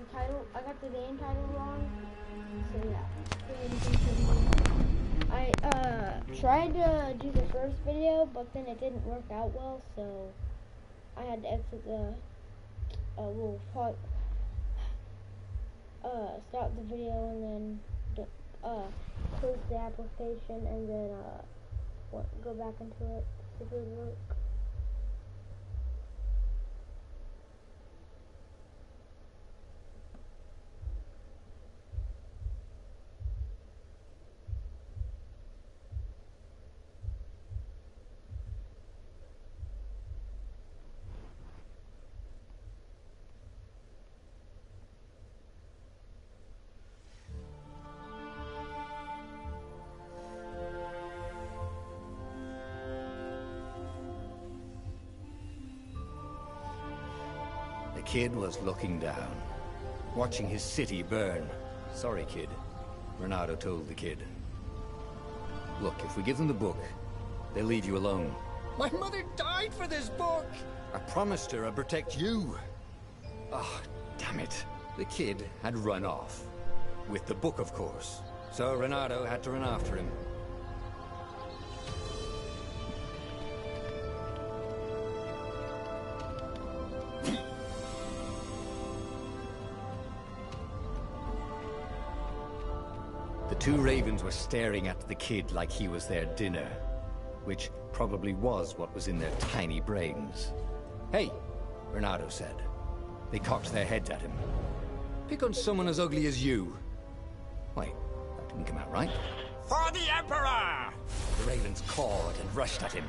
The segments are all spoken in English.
the title. I got the game title wrong. So yeah. I tried to do the first video, but then it didn't work out well, so I had to exit the stop the video and then close the application and then go back into it to see if it would work. The kid was looking down, watching his city burn. Sorry, kid, Renato told the kid. Look, if we give them the book, they'll leave you alone. My mother died for this book! I promised her I'd protect you. Oh, damn it. The kid had run off. With the book, of course. So Renato had to run after him. The two ravens were staring at the kid like he was their dinner, which probably was what was in their tiny brains. Hey, Renato said. They cocked their heads at him. Pick on someone as ugly as you. Wait, that didn't come out right. For the Emperor! The ravens cawed and rushed at him.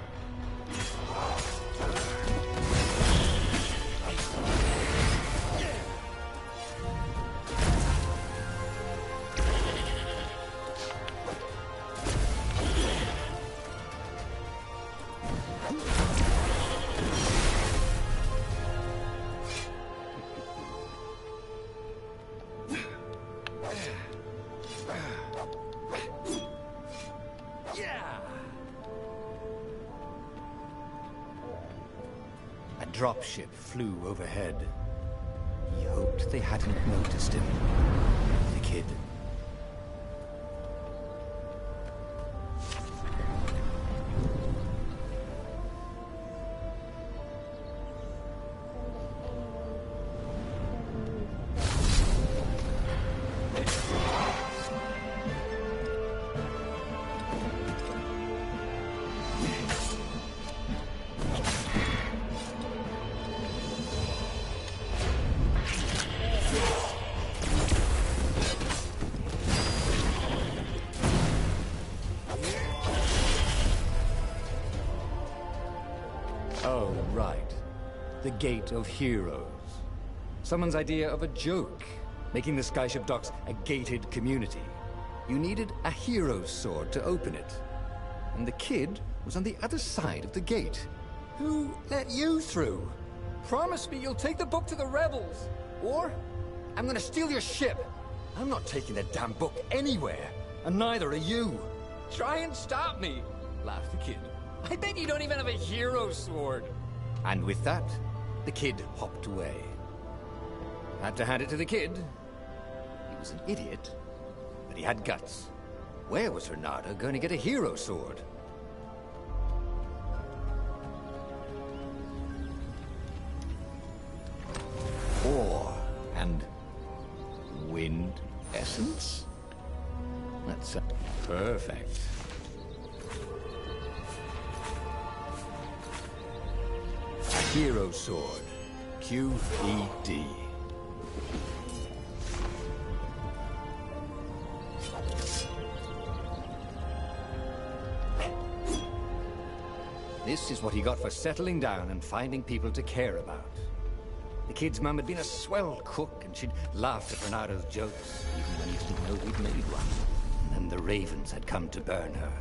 A dropship flew overhead. He hoped they hadn't noticed him. The kid. Oh, right. The Gate of Heroes. Someone's idea of a joke, making the Skyship Docks a gated community. You needed a hero's sword to open it. And the kid was on the other side of the gate. Who let you through? Promise me you'll take the book to the rebels, or I'm gonna steal your ship. I'm not taking that damn book anywhere, and neither are you. Try and stop me, laughed the kid. I bet you don't even have a hero sword. And with that, the kid hopped away. Had to hand it to the kid. He was an idiot, but he had guts. Where was Renato going to get a hero sword? Ore and wind essence? That's perfect. Hero Sword, QED. This is what he got for settling down and finding people to care about. The kid's mum had been a swell cook, and she'd laughed at Renato's jokes, even when he didn't know he'd made one. And then the ravens had come to burn her.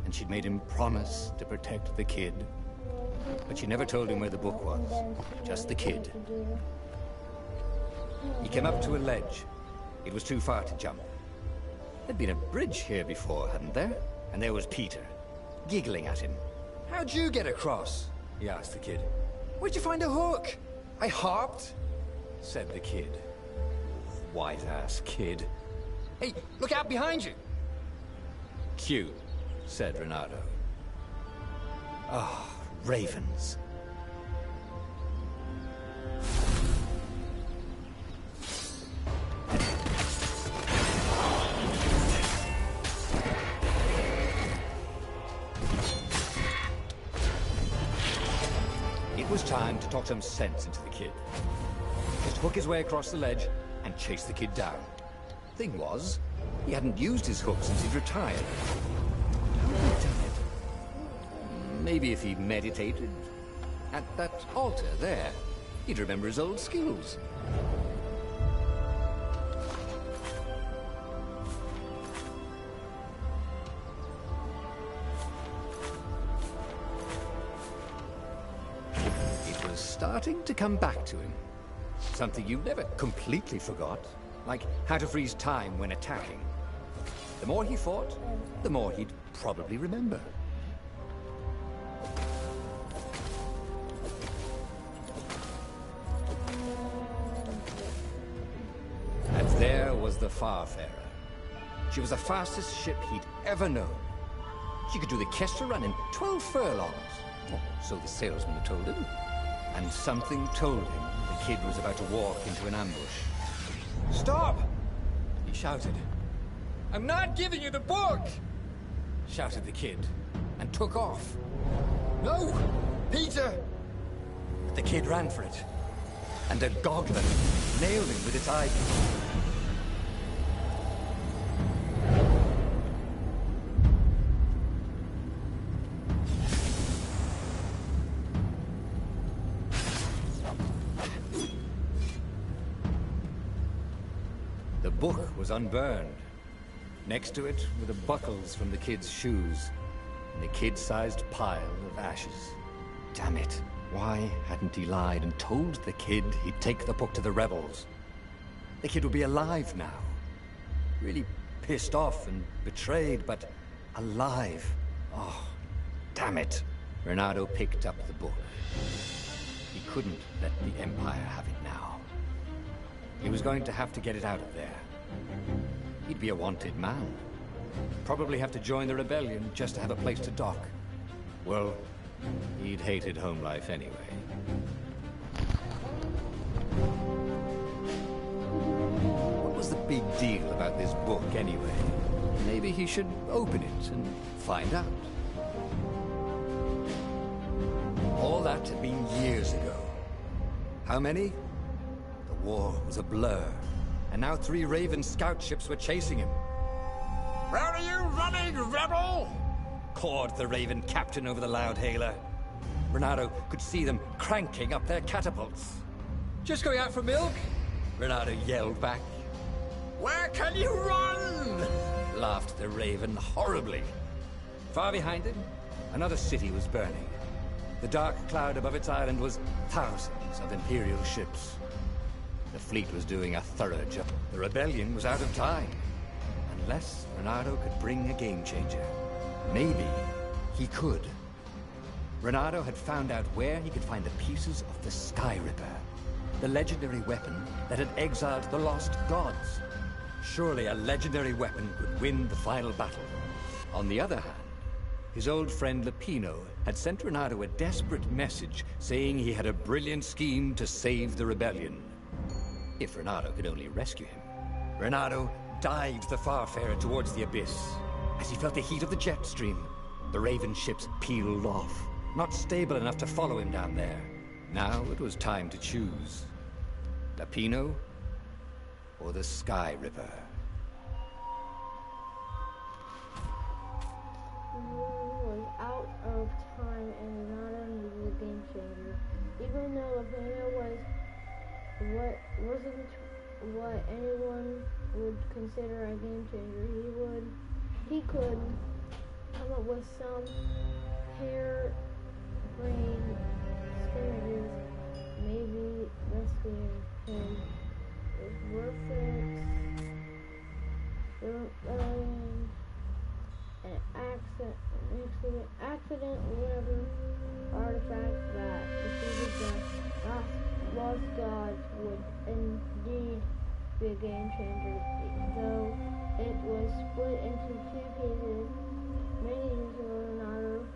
And she'd made him promise to protect the kid. But she never told him where the book was, just the kid. He came up to a ledge. It was too far to jump. There'd been a bridge here before, hadn't there? And there was Peter, giggling at him. How'd you get across? He asked the kid. Where'd you find a hook? I hopped, said the kid. White-ass kid. Hey, look out behind you! Cute, said Renato. Ah, ravens. It was time to talk some sense into the kid. Just hook his way across the ledge and chase the kid down. Thing was, he hadn't used his hook since he'd retired. How had he done it? Maybe if he meditated at that altar there, he'd remember his old skills. It was starting to come back to him. Something you never completely forgot, like how to freeze time when attacking. The more he fought, the more he'd probably remember. And there was the Farfarer. She was the fastest ship he'd ever known. She could do the Kestra run in 12 furlongs. Oh, so the salesman had told him. And something told him the kid was about to walk into an ambush. Stop! He shouted. I'm not giving you the book! Shouted the kid, and took off. No! Peter! But the kid ran for it, and a goblin nailed him with its eye. The book was unburned. Next to it were the buckles from the kid's shoes, and a kid-sized pile of ashes. Damn it. Why hadn't he lied and told the kid he'd take the book to the rebels? The kid would be alive now. Really pissed off and betrayed, but alive. Oh, damn it. Renato picked up the book. He couldn't let the Empire have it now. He was going to have to get it out of there. He'd be a wanted man. Probably have to join the rebellion just to have a place to dock. Well, he'd hated home life anyway. What was the big deal about this book anyway? Maybe he should open it and find out. All that had been years ago. How many? The war was a blur. And now 3 Raven scout ships were chasing him. Where are you running, rebel? Cawed the Raven captain over the loud hailer. Renato could see them cranking up their catapults. Just going out for milk? Renato yelled back. Where can you run? Laughed the Raven horribly. Far behind him, another city was burning. The dark cloud above its island was thousands of Imperial ships. The fleet was doing a thorough job. The rebellion was out of time. Unless Renato could bring a game changer. Maybe he could. Renato had found out where he could find the pieces of the Sky Ripper, the legendary weapon that had exiled the lost gods. Surely a legendary weapon could win the final battle. On the other hand, his old friend Lupino had sent Renato a desperate message saying he had a brilliant scheme to save the rebellion. If Renato could only rescue him. Renato dived the Farfarer towards the abyss. As he felt the heat of the jet stream, the Raven ships peeled off, not stable enough to follow him down there. Now it was time to choose. Lupino or the Sky Ripper. The war was out of time and Renato needed a game changer. Even though Lupino wasn't what anyone would consider a game changer, he could come up with some harebrained strategies. Maybe rescuing him is worth it. An accident, whatever. advanced guards would indeed be a game changer, though it was split into two pieces. Many years ago, Leonardo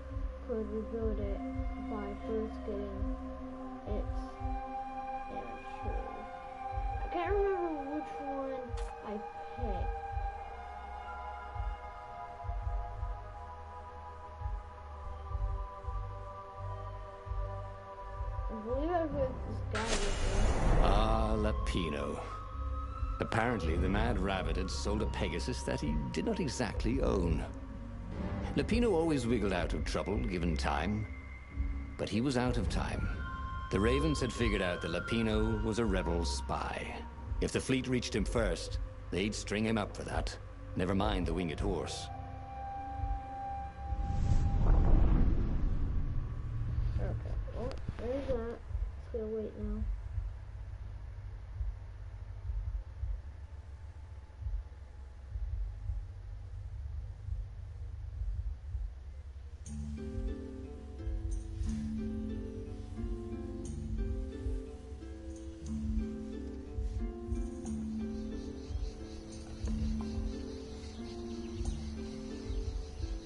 could rebuild it by first getting its answers. I can't remember which one I picked. I believe I picked this guy with me. Ah, Lapino. Apparently, the Mad Rabbit had sold a Pegasus that he did not exactly own. Lapino always wiggled out of trouble, given time. But he was out of time. The Ravens had figured out that Lapino was a rebel spy. If the fleet reached him first, they'd string him up for that. Never mind the winged horse. Okay, well, there's that. Let's go wait now.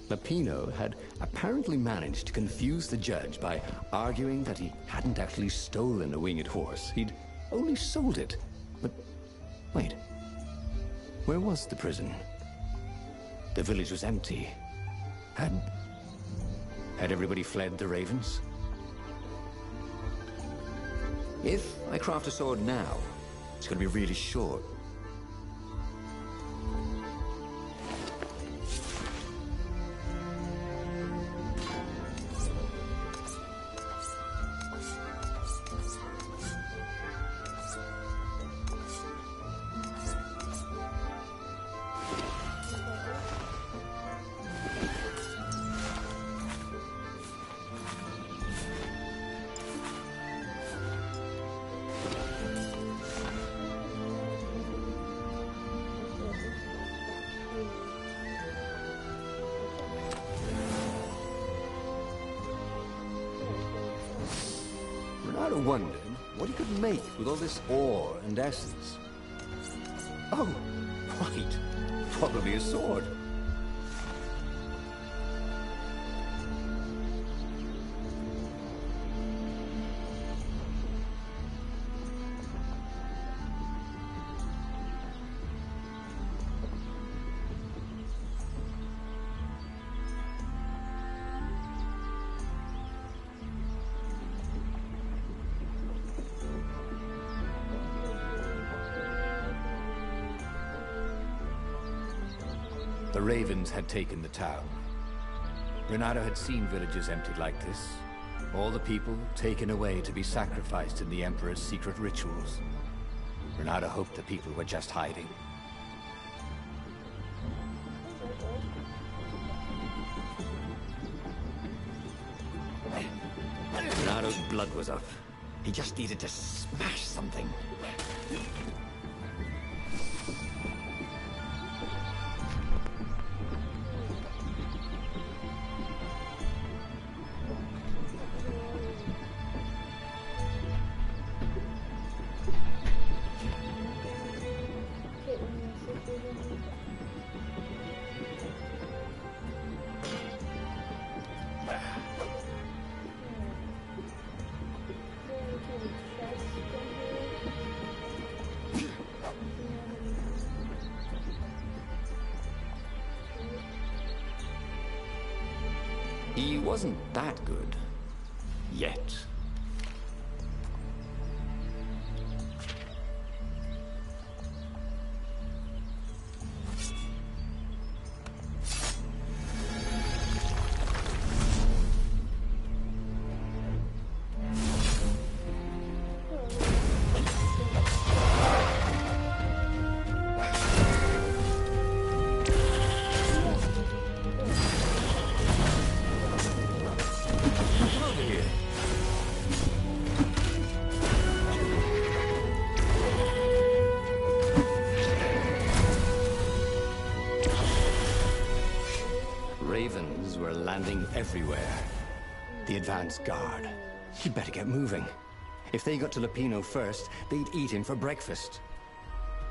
Lapino had apparently managed to confuse the judge by arguing that he hadn't actually stolen a winged horse. He'd only sold it. But wait, where was the prison? The village was empty. Had everybody fled the Ravens? If I craft a sword now, it's going to be really short. Renata wondered what he could make with all this ore and essence. Oh, right. Probably a sword. The Ravens had taken the town. Renato had seen villages emptied like this. All the people taken away to be sacrificed in the Emperor's secret rituals. Renato hoped the people were just hiding. Renato's blood was up. He just needed to smash something. He wasn't that good. Yet. Ravens were landing everywhere. The advance guard. You'd better get moving. If they got to Lupino first, they'd eat him for breakfast.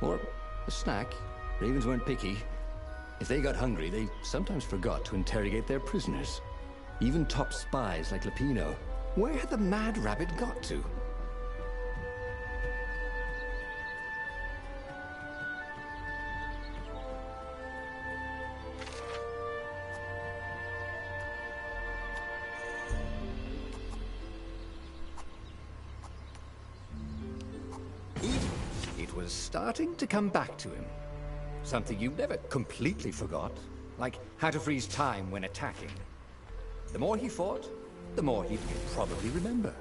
Or a snack. Ravens weren't picky. If they got hungry, they sometimes forgot to interrogate their prisoners. Even top spies like Lupino. Where had the mad rabbit got to? It was starting to come back to him. Something you never completely forgot, like how to freeze time when attacking. The more he fought, the more he'd probably remember.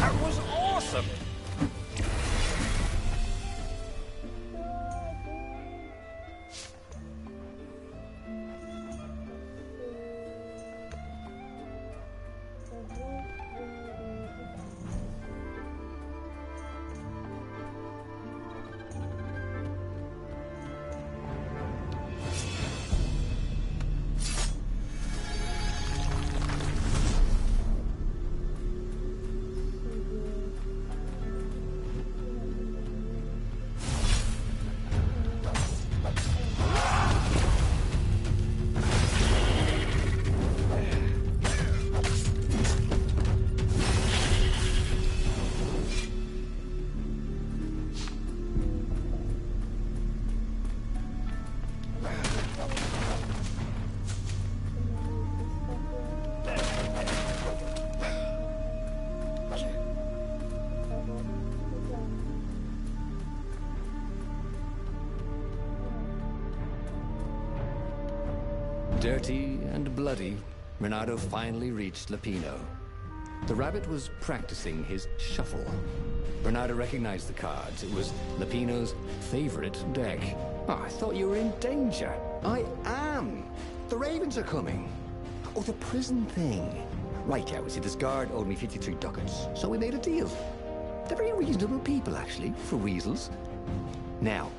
That was awesome! Dirty and bloody, Renato finally reached Lupino. The rabbit was practicing his shuffle. Bernardo recognized the cards. It was Lupino's favorite deck. Oh, I thought you were in danger. I am. The ravens are coming. Oh, the prison thing. Right, yeah, we see this guard owed me 53 ducats, so we made a deal. They're very reasonable people, actually, for weasels. Now,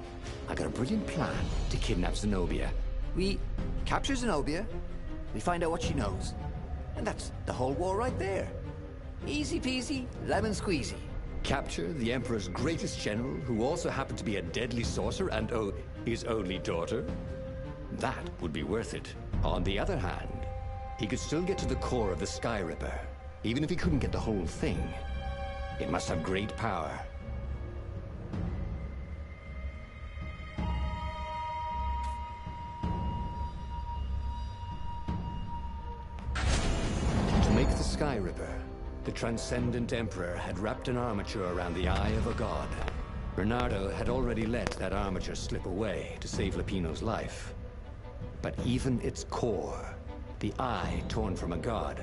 I got a brilliant plan to kidnap Zenobia. We capture Zenobia, we find out what she knows, and that's the whole war right there. Easy peasy, lemon squeezy. Capture the Emperor's greatest general, who also happened to be a deadly sorcerer and, oh, his only daughter? That would be worth it. On the other hand, he could still get to the core of the Sky Ripper, even if he couldn't get the whole thing. It must have great power. To make the Sky Ripper, the Transcendent Emperor had wrapped an armature around the eye of a god. Bernardo had already let that armature slip away to save Lupino's life. But even its core, the eye torn from a god,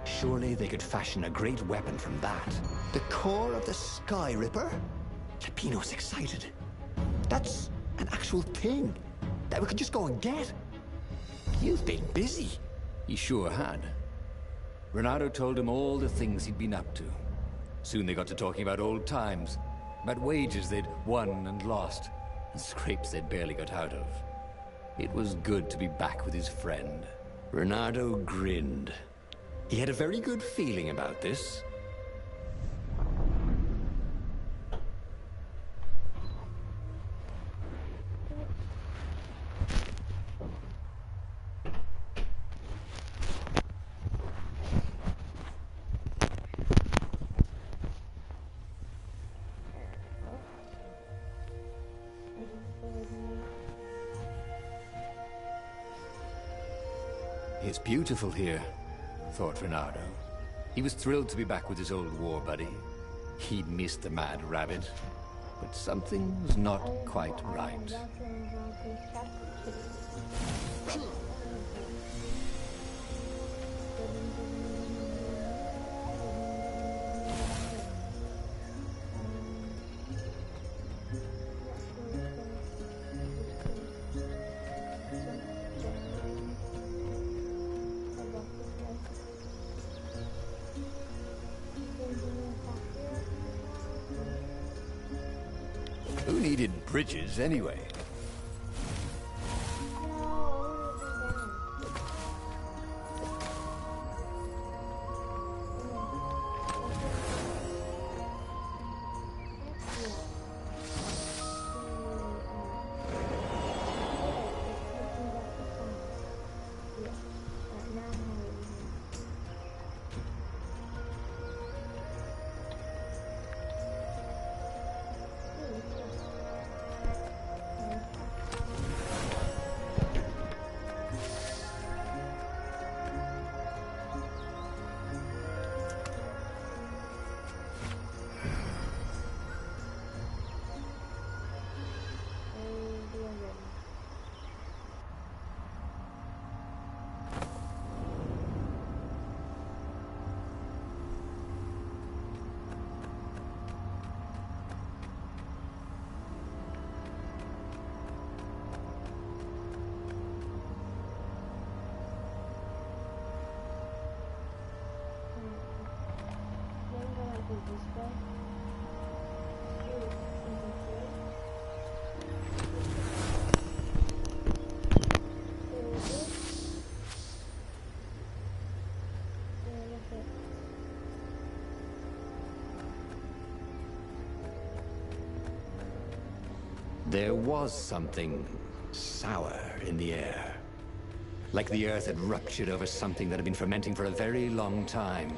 surely they could fashion a great weapon from that. The core of the Sky Ripper? Lupino's excited. That's an actual thing that we could just go and get. You've been busy. He sure had. Renato told him all the things he'd been up to. Soon they got to talking about old times, about wages they'd won and lost, and scrapes they'd barely got out of. It was good to be back with his friend. Renato grinned. He had a very good feeling about this. It's beautiful here, thought Renato. He was thrilled to be back with his old war buddy. He'd missed the mad rabbit, but something was not quite right. Who needed bridges anyway? There was something sour in the air. Like the earth had ruptured over something that had been fermenting for a very long time.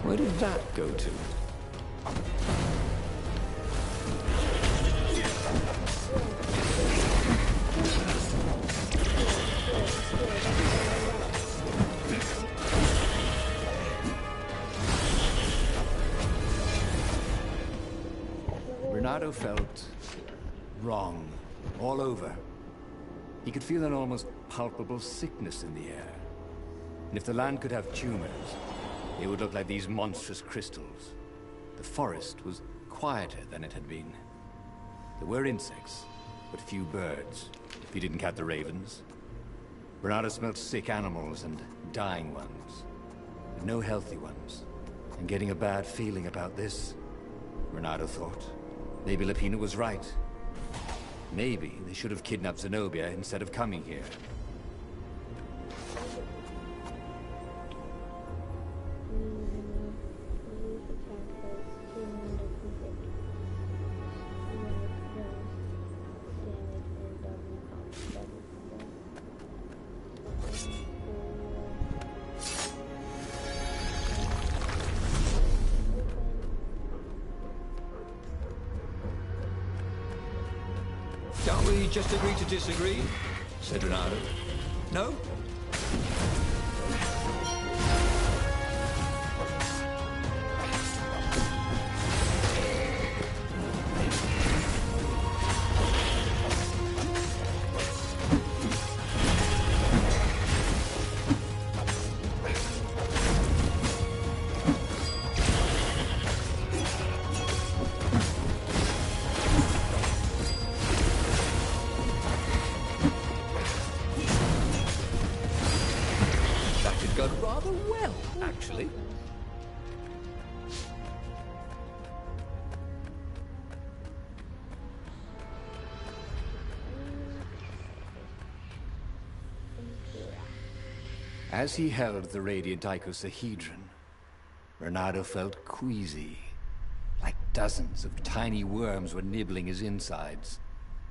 Where did that go to? Bernardo felt wrong all over. He could feel an almost palpable sickness in the air. And if the land could have tumors, they would look like these monstrous crystals. The forest was quieter than it had been. There were insects, but few birds, if you didn't count the ravens. Bernardo smelled sick animals and dying ones, but no healthy ones. And getting a bad feeling about this, Bernardo thought. Maybe Lupina was right. Maybe they should have kidnapped Zenobia instead of coming here. Can't we just agree to disagree? Said Bernardo. No? Gone rather well, actually. As he held the radiant icosahedron, Bernardo felt queasy, like dozens of tiny worms were nibbling his insides.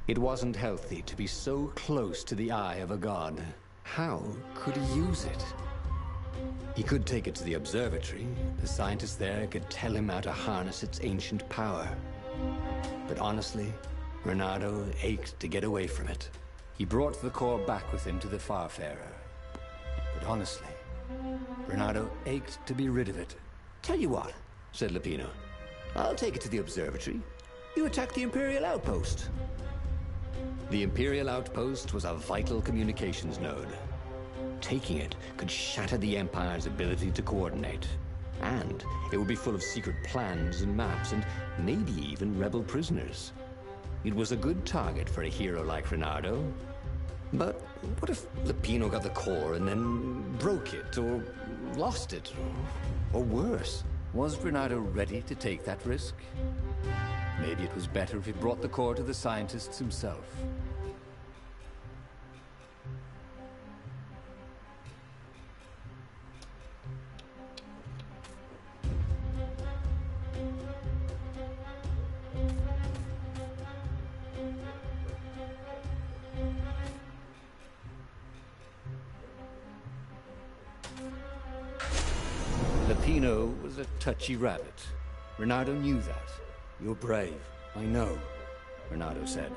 It wasn't healthy to be so close to the eye of a god. How could he use it? He could take it to the observatory. The scientists there could tell him how to harness its ancient power. But honestly, Bernardo ached to get away from it. He brought the core back with him to the Farfarer. But honestly, Bernardo ached to be rid of it. Tell you what, said Lupino. I'll take it to the observatory. You attacked the Imperial outpost. The Imperial outpost was a vital communications node. Taking it could shatter the Empire's ability to coordinate. And it would be full of secret plans and maps, and maybe even rebel prisoners. It was a good target for a hero like Reynardo. But what if Lupino got the core and then broke it, or lost it, or worse? Was Reynardo ready to take that risk? Maybe it was better if he brought the core to the scientists himself. Lupino was a touchy rabbit. Reynardo knew that. You're brave, I know, Reynardo said.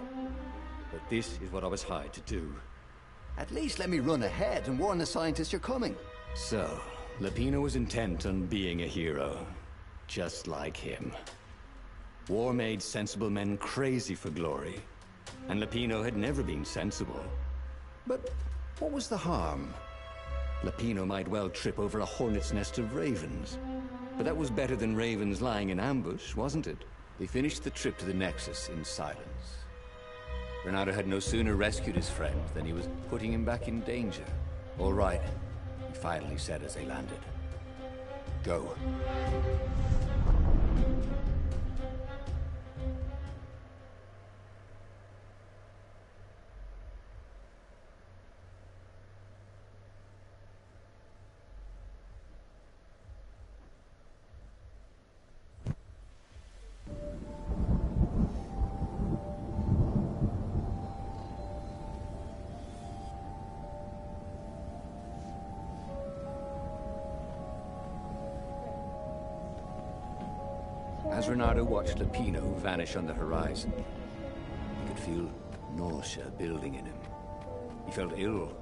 But this is what I was hired to do. At least let me run ahead and warn the scientists you're coming. So, Lupino was intent on being a hero. Just like him. War made sensible men crazy for glory. And Lupino had never been sensible. But what was the harm? Lupino might well trip over a hornet's nest of ravens. But that was better than ravens lying in ambush, wasn't it? They finished the trip to the Nexus in silence. Reynardo had no sooner rescued his friend than he was putting him back in danger. All right, he finally said as they landed. Go. As Reynardo watched Lupino vanish on the horizon, he could feel nausea building in him. He felt ill.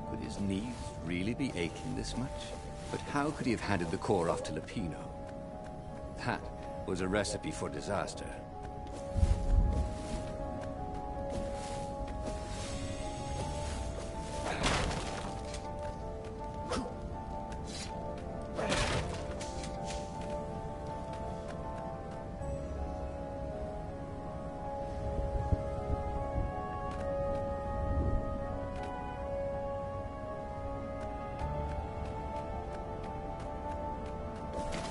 Could his knees really be aching this much? But how could he have handed the core off to Lupino? That was a recipe for disaster.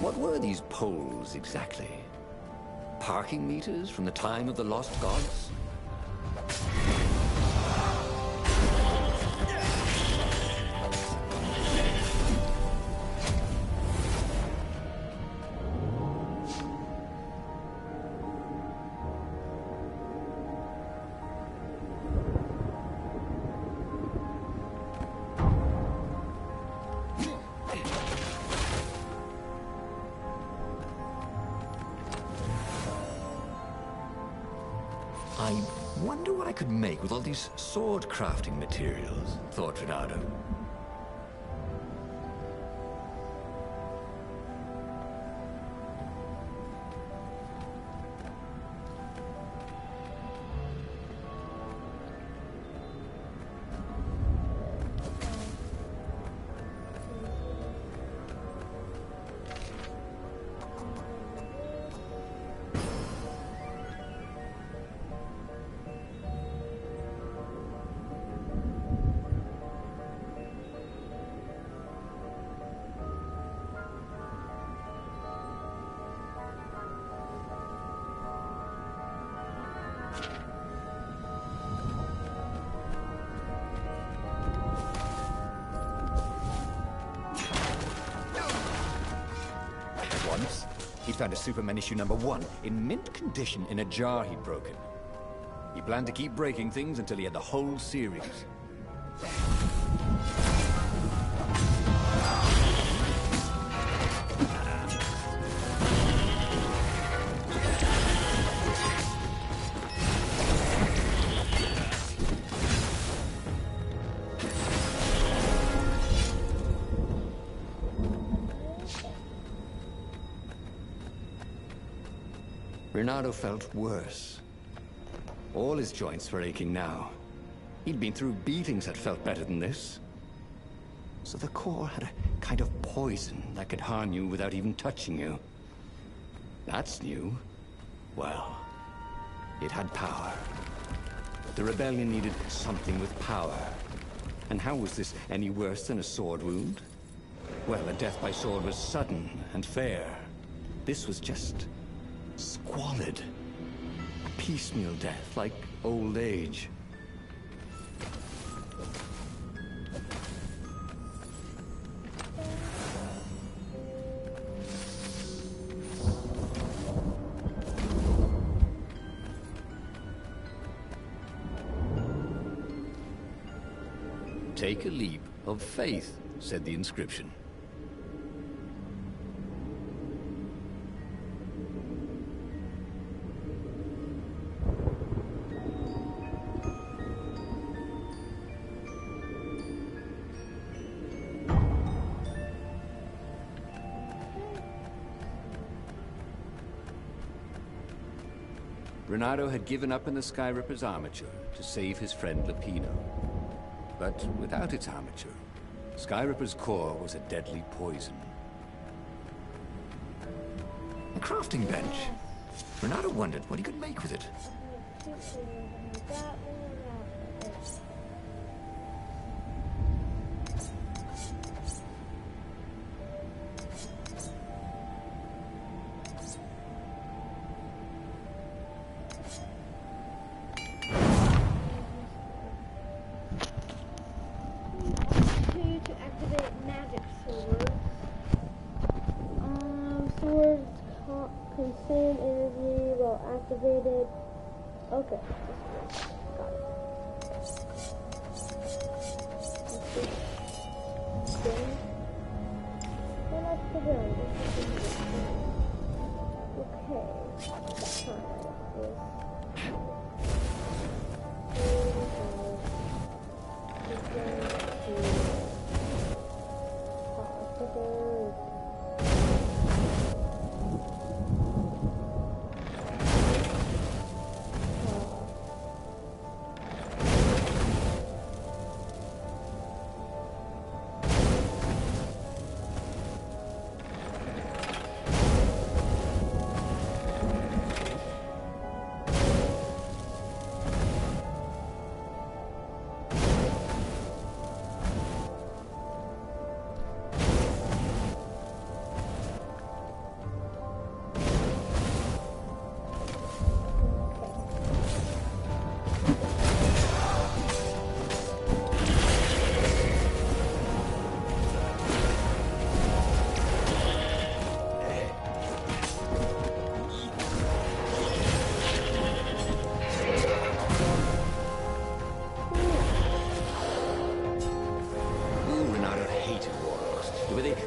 What were these poles, exactly? Parking meters from the time of the Lost Gods? I wonder what I could make with all these sword crafting materials, thought Reynardo. Once, he found a Superman issue #1 in mint condition in a jar he'd broken. He planned to keep breaking things until he had the whole series. Renato felt worse. All his joints were aching now. He'd been through beatings that felt better than this. So the core had a kind of poison that could harm you without even touching you. That's new. Well, it had power. The rebellion needed something with power. And how was this any worse than a sword wound? Well, a death by sword was sudden and fair. This was just squalid. A piecemeal death, like old age. Take a leap of faith, said the inscription. Renato had given up in the Skyripper's armature to save his friend Lapino. But without its armature, Skyripper's core was a deadly poison. A crafting bench. Renato wondered what he could make with it. Consume energy while activated. Okay. Got it. Then let's put it on. Okay. That's not like this.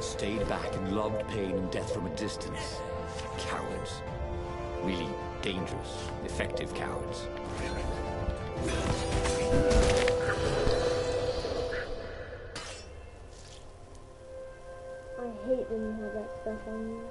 Stayed back and loved pain and death from a distance. Cowards. Really dangerous, effective cowards. I hate when you have that stuff on you.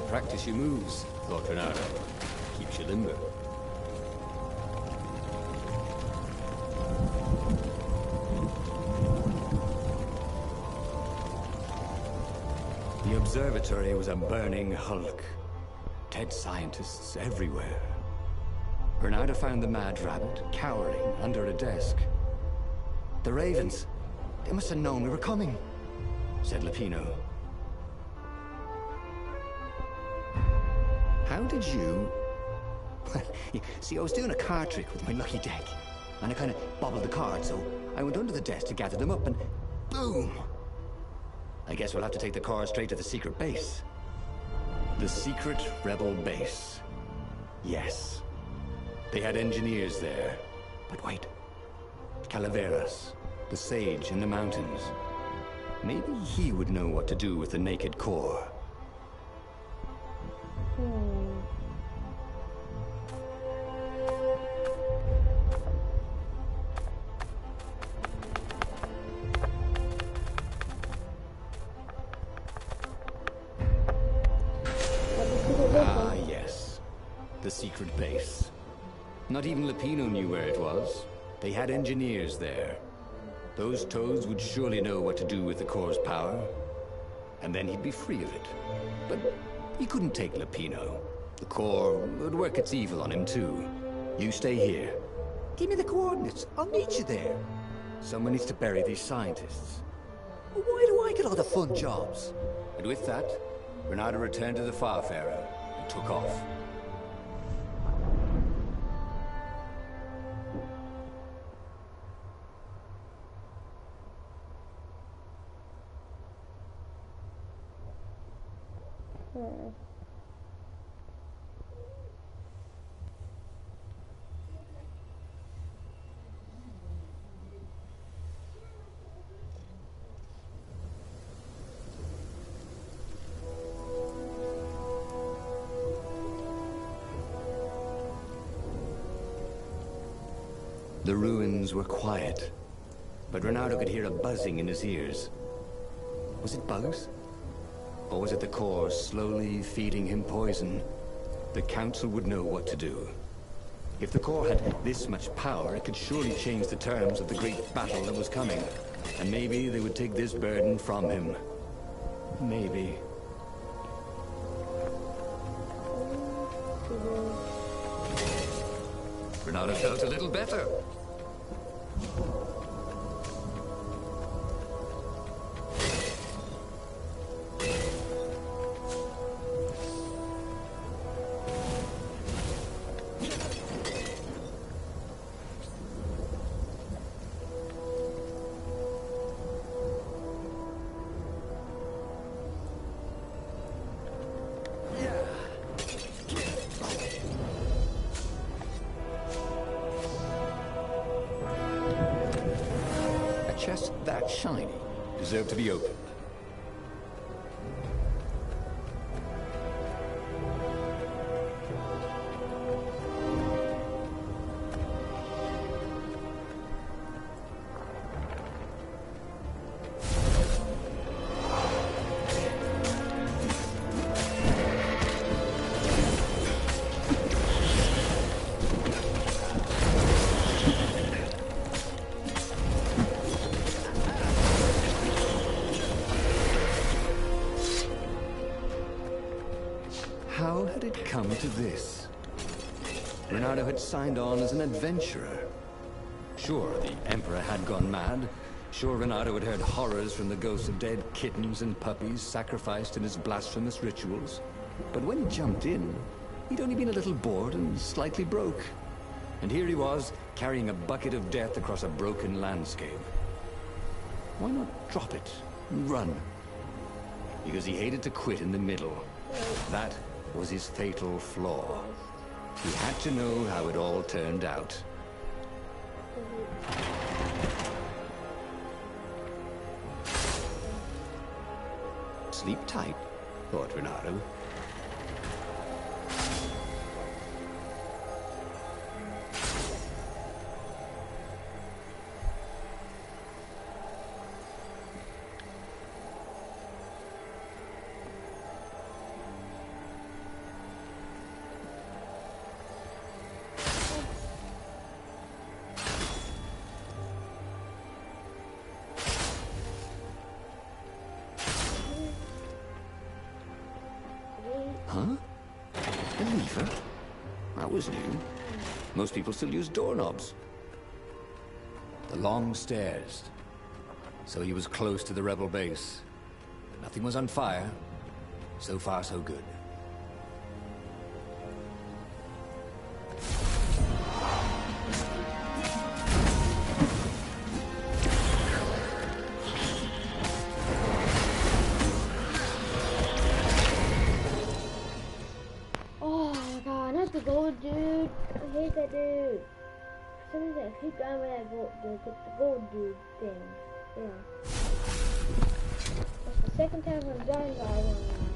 Practice your moves, thought Renato. Keeps you limber. The observatory was a burning hulk. Dead scientists everywhere. Renato found the mad rabbit cowering under a desk. The ravens, they must have known we were coming, said Lupino. How did you... See, I was doing a card trick with my lucky deck, and I kind of bobbled the cards, so I went under the desk to gather them up, and boom! I guess we'll have to take the car straight to the secret base. The secret rebel base. Yes. They had engineers there. But wait. Calaveras, the sage in the mountains. Maybe he would know what to do with the naked core. Ah, yes. The secret base. Not even Lupino knew where it was. They had engineers there. Those toads would surely know what to do with the core's power. And then he'd be free of it. But he couldn't take Lupino. The core would work its evil on him too. You stay here. Give me the coordinates. I'll meet you there. Someone needs to bury these scientists. Why do I get all the fun jobs? And with that, Renato returned to the Farfarer and took off. The ruins were quiet, but Renato could hear a buzzing in his ears. Was it bugs? Or was it the core slowly feeding him poison? The Council would know what to do. If the core had this much power, it could surely change the terms of the great battle that was coming. And maybe they would take this burden from him. Maybe. Renato felt a little better. Chest that shiny deserved to be opened. How had it come to this? Renato had signed on as an adventurer. Sure, the Emperor had gone mad. Sure, Renato had heard horrors from the ghosts of dead kittens and puppies sacrificed in his blasphemous rituals. But when he jumped in, he'd only been a little bored and slightly broke. And here he was, carrying a bucket of death across a broken landscape. Why not drop it and run? Because he hated to quit in the middle. That was his fatal flaw. He had to know how it all turned out. Sleep tight, thought Renato. was new. Most people still use doorknobs. The long stairs. So he was close to the rebel base. Nothing was on fire. So far, so good. Oh my god, not the gold dude. I hate that dude. For some reason I keep dying with that gold dude, the gold dude thing. Yeah. That's the second time I'm dying by one now.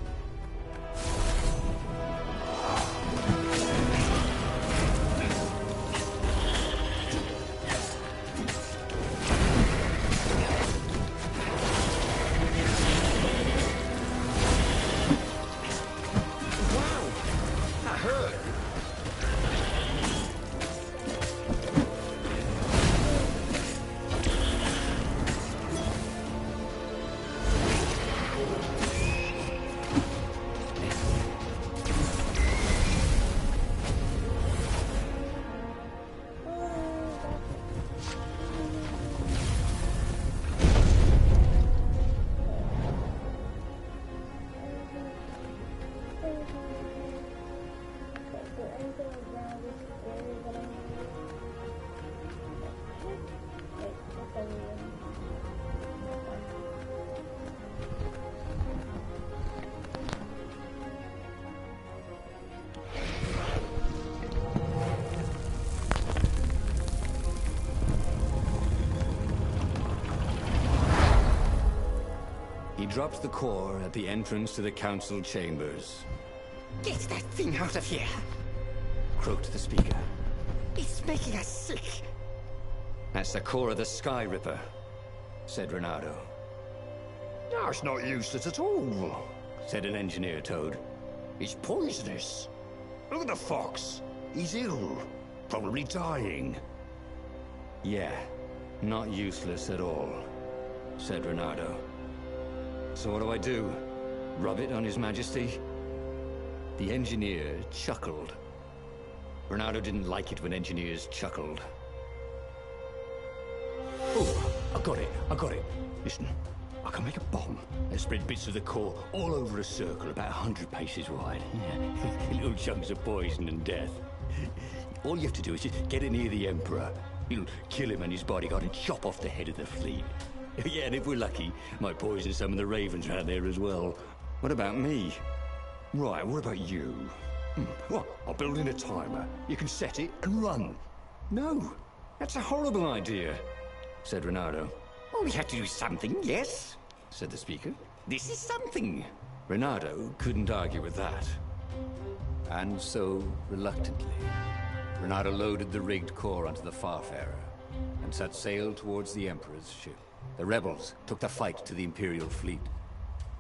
He dropped the core at the entrance to the council chambers. Get that thing out of here! Croaked the speaker. It's making us sick! That's the core of the Sky Ripper, said Renato. That's not useless at all, Said an engineer toad. It's poisonous. Look at the fox. He's ill. Probably dying. Yeah, not useless at all, said Renato. So what do I do? Rub it on His Majesty? The engineer chuckled. Renato didn't like it when engineers chuckled. Oh, I got it. Listen, I can make a bomb and spread bits of the core all over a circle about 100 paces wide. Little chunks of poison and death. All you have to do is just get it near the Emperor. It'll kill him and his bodyguard and chop off the head of the fleet. Yeah, and if we're lucky, might poison some of the ravens around there as well. What about me? Right, what about you? Well, I'll build in a timer. You can set it and run. No, that's a horrible idea, said Renato. Well, we have to do something, yes? Said the speaker. This is something. Renato couldn't argue with that. And so, reluctantly, Renato loaded the rigged core onto the Farfarer and set sail towards the Emperor's ship. The rebels took the fight to the Imperial fleet,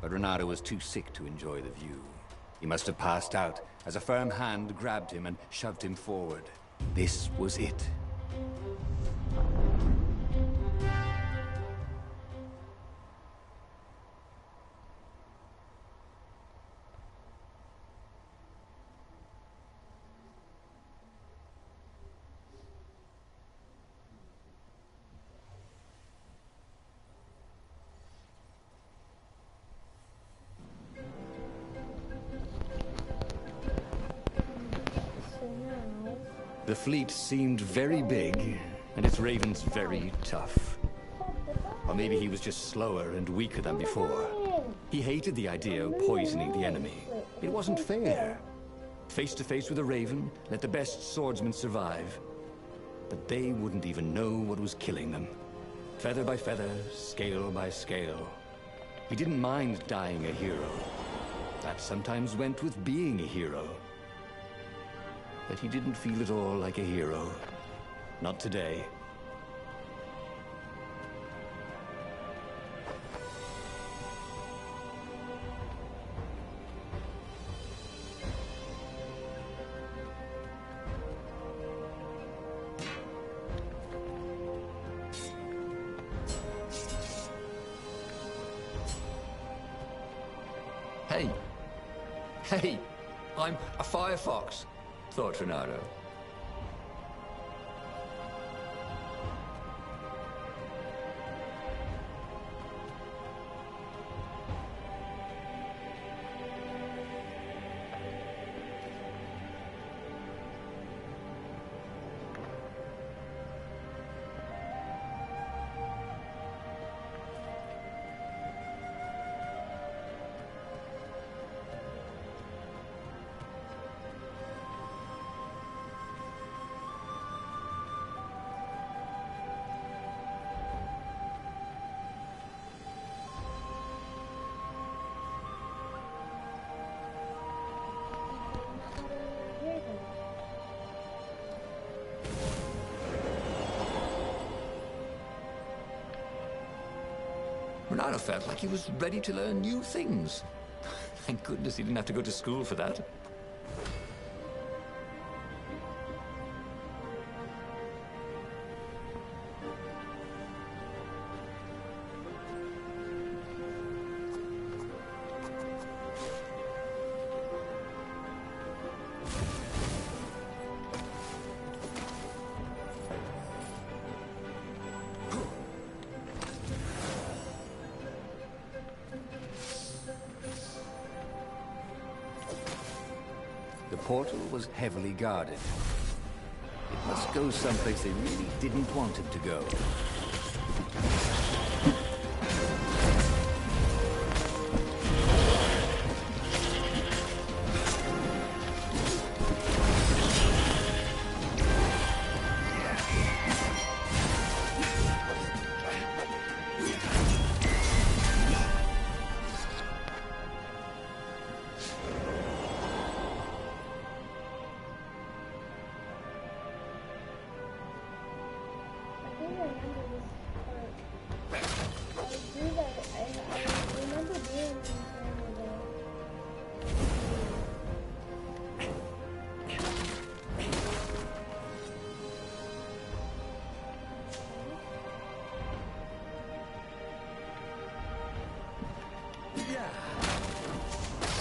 but Renato was too sick to enjoy the view. He must have passed out as a firm hand grabbed him and shoved him forward. This was it. The fleet seemed very big, and its ravens very tough. Or maybe he was just slower and weaker than before. He hated the idea of poisoning the enemy. It wasn't fair. Face to face with a raven, let the best swordsman survive. But they wouldn't even know what was killing them. Feather by feather, scale by scale. He didn't mind dying a hero. That sometimes went with being a hero. But he didn't feel at all like a hero. Not today. Hey, I'm a firefox. Thoughts, Renato? Renato felt like he was ready to learn new things. Thank goodness he didn't have to go to school for that. The portal was heavily guarded. It must go someplace they really didn't want it to go.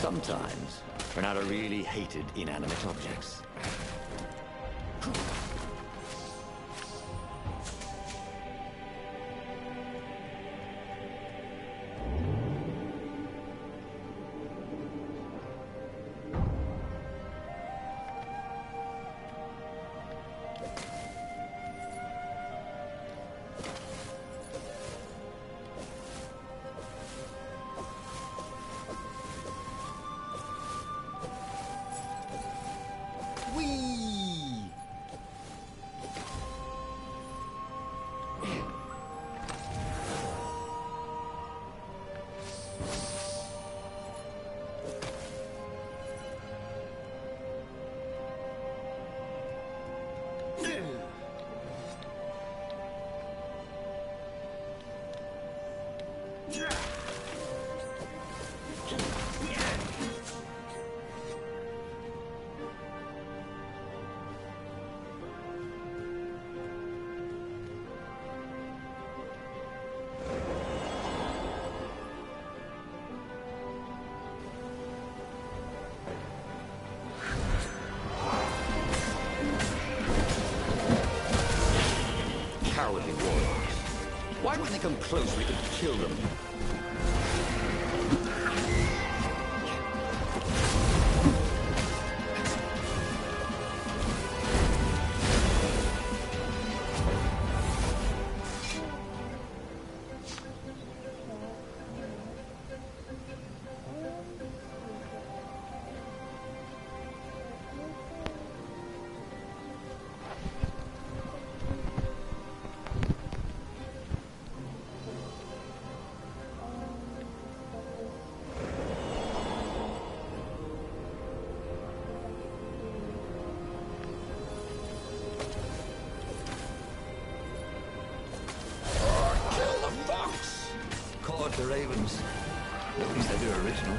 Sometimes, Renato really hated inanimate objects. Cowardly warriors. Why when they come close we could kill them? The ravens. At least they do original.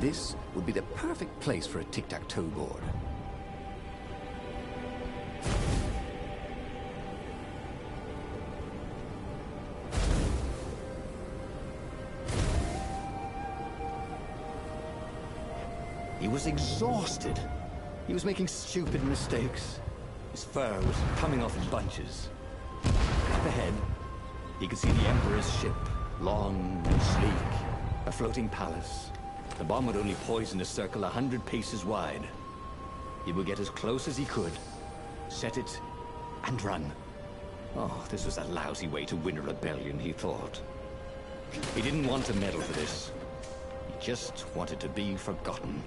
This would be the perfect place for a tic-tac-toe board. He was exhausted. He was making stupid mistakes. His fur was coming off in bunches. Up ahead, he could see the Emperor's ship, long and sleek, a floating palace. The bomb would only poison a circle 100 paces wide. He would get as close as he could, set it, and run. Oh, this was a lousy way to win a rebellion, he thought. He didn't want a medal for this. He just wanted to be forgotten.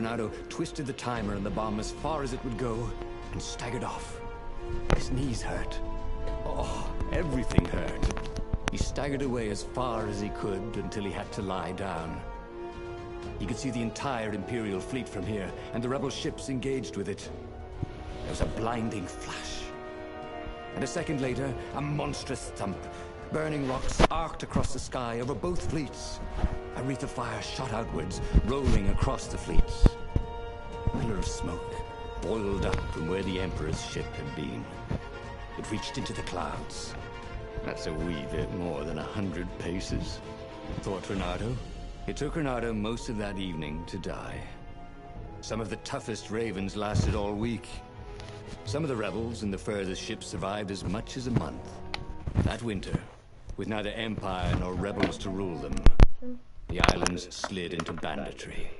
Renato twisted the timer and the bomb as far as it would go and staggered off. His knees hurt. Oh, everything hurt. He staggered away as far as he could until he had to lie down. He could see the entire Imperial fleet from here, and the rebel ships engaged with it. There was a blinding flash. And a second later, a monstrous thump. Burning rocks arced across the sky over both fleets. A wreath of fire shot outwards, rolling across the fleets. A pillar of smoke boiled up from where the Emperor's ship had been. It reached into the clouds. That's a wee bit more than 100 paces, thought Renato. It took Renato most of that evening to die. Some of the toughest ravens lasted all week. Some of the rebels in the furthest ships survived as much as a month. That winter, with neither Empire nor rebels to rule them, the islands slid into banditry.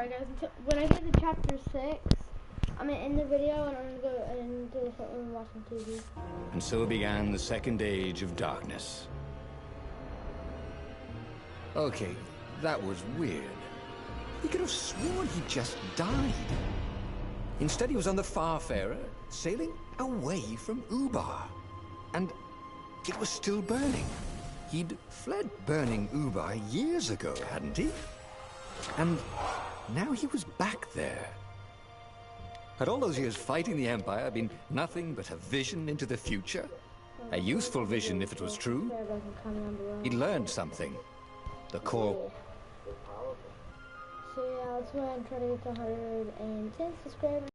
Alright guys, when I get to chapter 6, I'm gonna end the video and I'm gonna go and do something and watch some TV. And so began the second age of darkness. Okay, that was weird. He could have sworn he just died. Instead, he was on the Farfarer, sailing away from Ubar. And it was still burning. He'd fled burning Ubar years ago, hadn't he? And now he was back there. Had all those years fighting the Empire been nothing but a vision into the future? A useful vision if it was true. He'd learned something. The core. So yeah, that's why I'm trying to get to 110 subscribers.